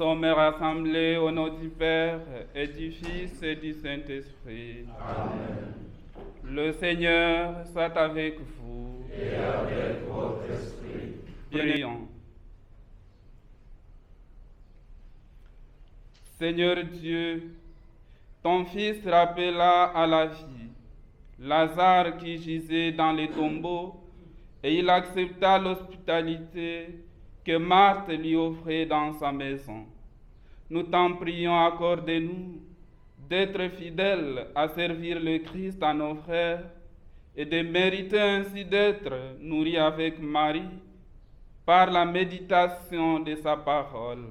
sommes rassemblés au nom du Père et du Fils et du Saint-Esprit. Amen. Le Seigneur soit avec vous. Et avec votre esprit. Prions. Seigneur Dieu, ton Fils rappela à la vie Lazare qui gisait dans les tombeaux, et il accepta l'hospitalité que Marthe lui offrait dans sa maison. Nous t'en prions, accorde-nous d'être fidèles à servir le Christ à nos frères et de mériter ainsi d'être nourris avec Marie par la méditation de sa parole.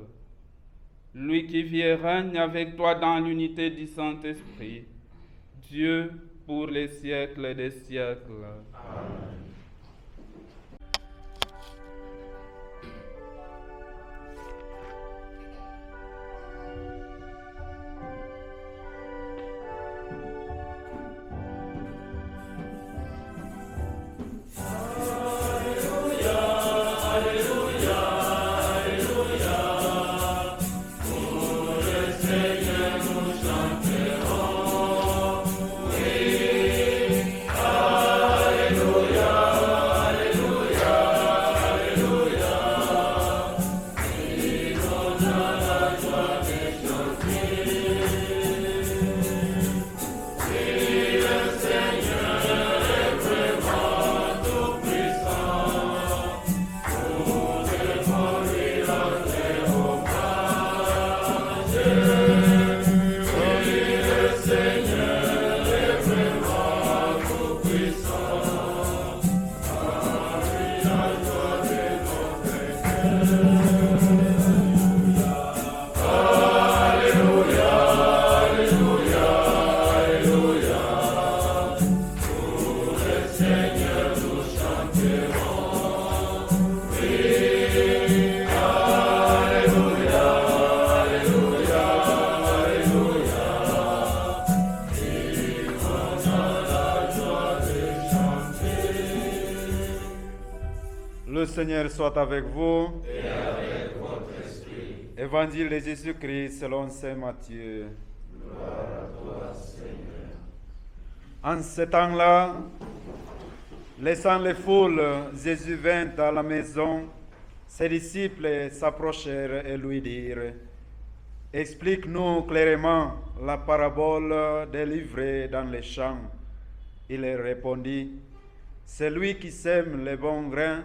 Lui qui vit et règne avec toi dans l'unité du Saint-Esprit, Dieu pour les siècles des siècles. Amen. Le Seigneur soit avec vous. Et avec votre esprit. Évangile de Jésus-Christ selon saint Matthieu. Gloire à toi, Seigneur. En ce temps-là, laissant les foules, Jésus vint à la maison. Ses disciples s'approchèrent et lui dirent: Explique-nous clairement la parabole des livrés dans les champs. Il leur répondit: Celui qui sème les bons grains,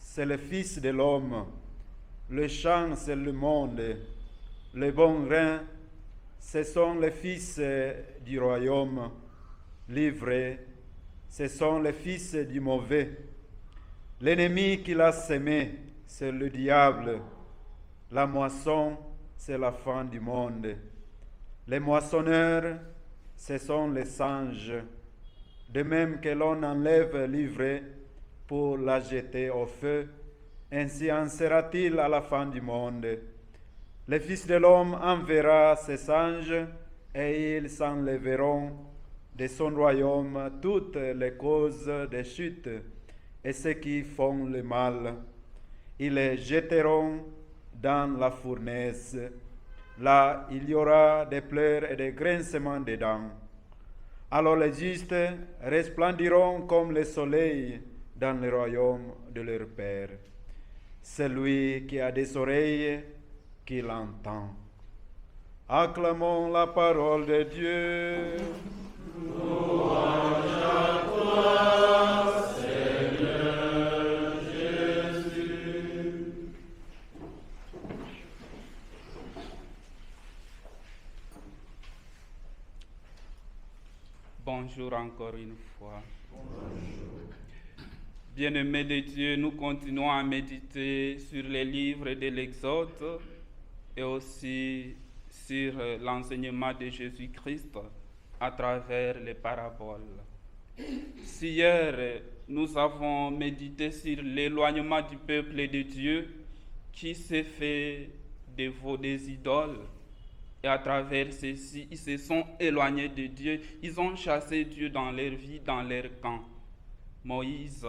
c'est le Fils de l'homme. Le champ, c'est le monde. Les bons grains, ce sont les fils du royaume. Livrés, ce sont les fils du mauvais. L'ennemi qui l'a semé, c'est le diable. La moisson, c'est la fin du monde. Les moissonneurs, ce sont les anges. De même que l'on enlève l'ivraie pour la jeter au feu, ainsi en sera-t-il à la fin du monde. Le Fils de l'homme enverra ses anges, et ils s'enlèveront de son royaume toutes les causes de chute et ceux qui font le mal. Ils les jeteront dans la fournaise. Là, il y aura des pleurs et des grincements de dents. Alors les justes resplendiront comme le soleil dans le royaume de leur Père. Celui qui a des oreilles, qu'il entend. Acclamons la parole de Dieu. Louange à toi, Seigneur Jésus. Bonjour encore une fois. Bien-aimés de Dieu, nous continuons à méditer sur les livres de l'Exode et aussi sur l'enseignement de Jésus-Christ à travers les paraboles. Si hier, nous avons médité sur l'éloignement du peuple de Dieu qui s'est fait des idoles, et à travers ceci, ils se sont éloignés de Dieu, ils ont chassé Dieu dans leur vie, dans leur camp. Moïse,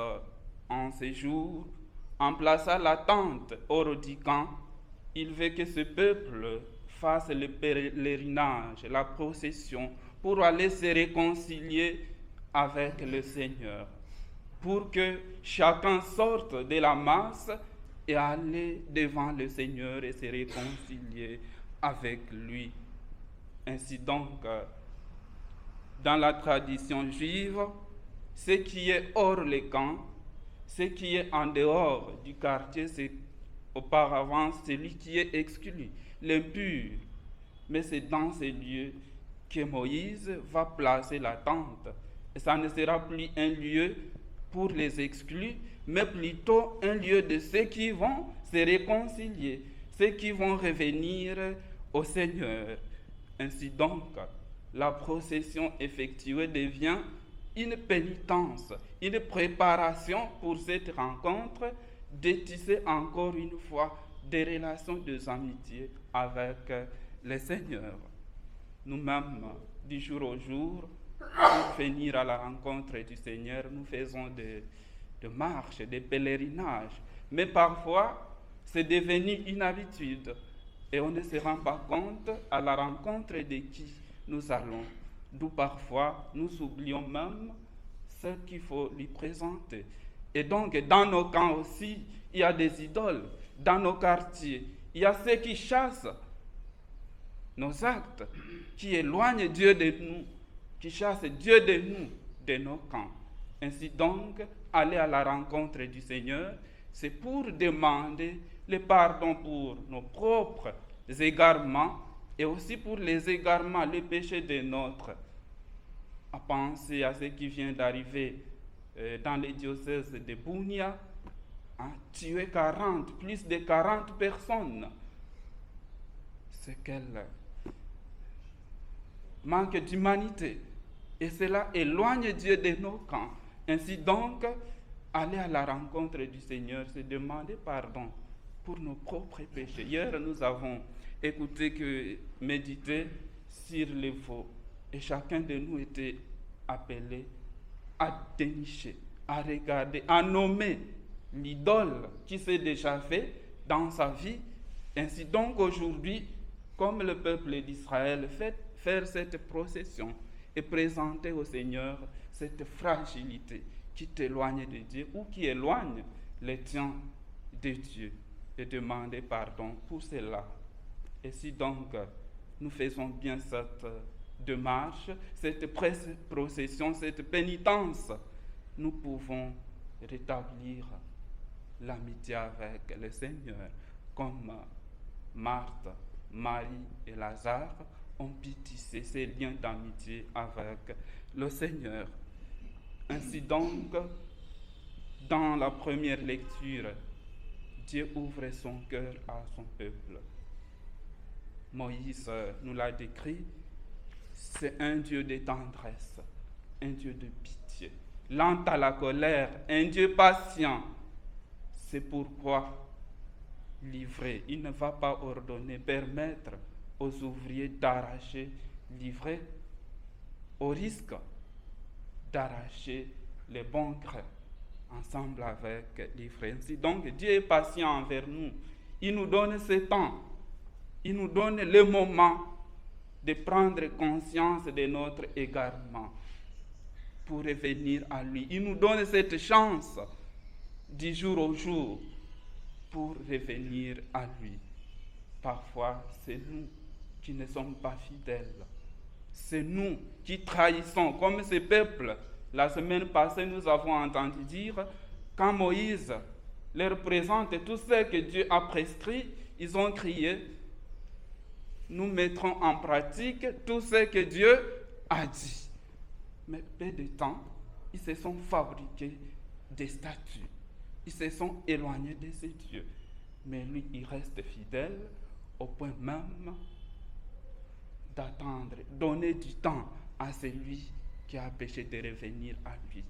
en ce jour, en plaça la tente hors du camp il veut que ce peuple fasse le pèlerinage, la procession, pour aller se réconcilier avec le Seigneur, pour que chacun sorte de la masse et aller devant le Seigneur et se réconcilier avec lui. Ainsi donc, dans la tradition juive, ce qui est hors les camps, ce qui est en dehors du quartier, c'est auparavant celui qui est exclu, l'impur. Mais c'est dans ces lieux que Moïse va placer la tente. Et ça ne sera plus un lieu pour les exclus, mais plutôt un lieu de ceux qui vont se réconcilier, ceux qui vont revenir au Seigneur. Ainsi donc, la procession effectuée devient une pénitence, une préparation pour cette rencontre, de tisser encore une fois des relations de avec le Seigneur. Nous-mêmes, du jour au jour, pour venir à la rencontre du Seigneur, nous faisons des marches, des pèlerinages. Mais parfois, c'est devenu une habitude et on ne se rend pas compte à la rencontre de qui nous allons. D'où parfois, nous oublions même ce qu'il faut lui présenter. Et donc, dans nos camps aussi, il y a des idoles. Dans nos quartiers, il y a ceux qui chassent nos actes, qui éloignent Dieu de nous, qui chassent Dieu de nous, de nos camps. Ainsi donc, aller à la rencontre du Seigneur, c'est pour demander le pardon pour nos propres égarements et aussi pour les égarements, les péchés des nôtres. À penser à ce qui vient d'arriver dans les diocèses de Bunia, tuer plus de 40 personnes. C'est quel manque d'humanité. Et cela éloigne Dieu de nos camps. Ainsi donc, aller à la rencontre du Seigneur, c'est demander pardon pour nos propres péchés. Hier, nous avons médité sur les faux. Et chacun de nous était appelé à dénicher, à regarder, à nommer l'idole qui s'est déjà fait dans sa vie. Ainsi donc aujourd'hui, comme le peuple d'Israël, faire cette procession et présenter au Seigneur cette fragilité qui t'éloigne de Dieu ou qui éloigne les tiens de Dieu et demander pardon pour cela. Et si donc nous faisons bien cette démarche, cette procession, cette pénitence, nous pouvons rétablir l'amitié avec le Seigneur, comme Marthe, Marie et Lazare ont pu tisser ces liens d'amitié avec le Seigneur. Ainsi donc, dans la première lecture, Dieu ouvre son cœur à son peuple. Moïse nous l'a décrit, c'est un Dieu de tendresse, un Dieu de pitié, lent à la colère, un Dieu patient. C'est pourquoi livrer, il ne va pas ordonner, permettre aux ouvriers d'arracher, livrer, au risque d'arracher les bons grains ensemble avec livrer. Ainsi donc, Dieu est patient envers nous. Il nous donne ce temps, il nous donne le moment de prendre conscience de notre égarement pour revenir à lui. Il nous donne cette chance du jour au jour pour revenir à lui. Parfois, c'est nous qui ne sommes pas fidèles. C'est nous qui trahissons, comme ce peuple. La semaine passée, nous avons entendu dire, quand Moïse leur présente tout ce que Dieu a prescrit, ils ont crié, nous mettrons en pratique tout ce que Dieu a dit. Mais peu de temps, ils se sont fabriqués des statues. Ils se sont éloignés de ces dieux. Mais lui, il reste fidèle au point même d'attendre, donner du temps à celui qui a péché de revenir à lui.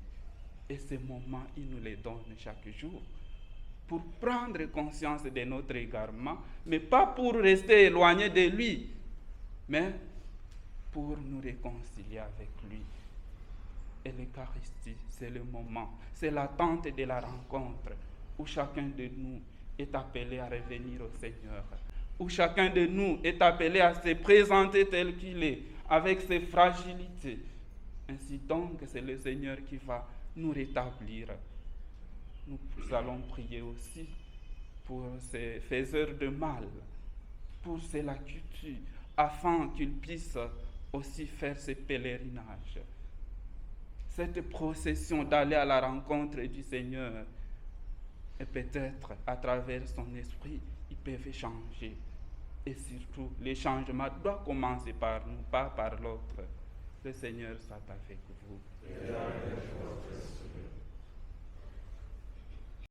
Et ce moment, il nous les donne chaque jour pour prendre conscience de notre égarement, mais pas pour rester éloigné de lui, mais pour nous réconcilier avec lui. Et l'Eucharistie, c'est le moment, c'est l'attente de la rencontre où chacun de nous est appelé à revenir au Seigneur. où chacun de nous est appelé à se présenter tel qu'il est, avec ses fragilités. Ainsi donc, c'est le Seigneur qui va nous rétablir. Nous allons prier aussi pour ces faiseurs de mal, pour ces lacutus, afin qu'ils puissent aussi faire ce pèlerinage, cette procession d'aller à la rencontre du Seigneur. Et peut-être à travers son esprit, ils peuvent changer. Et surtout, le changement doit commencer par nous, pas par l'autre. Le Seigneur soit avec vous. Et avec votre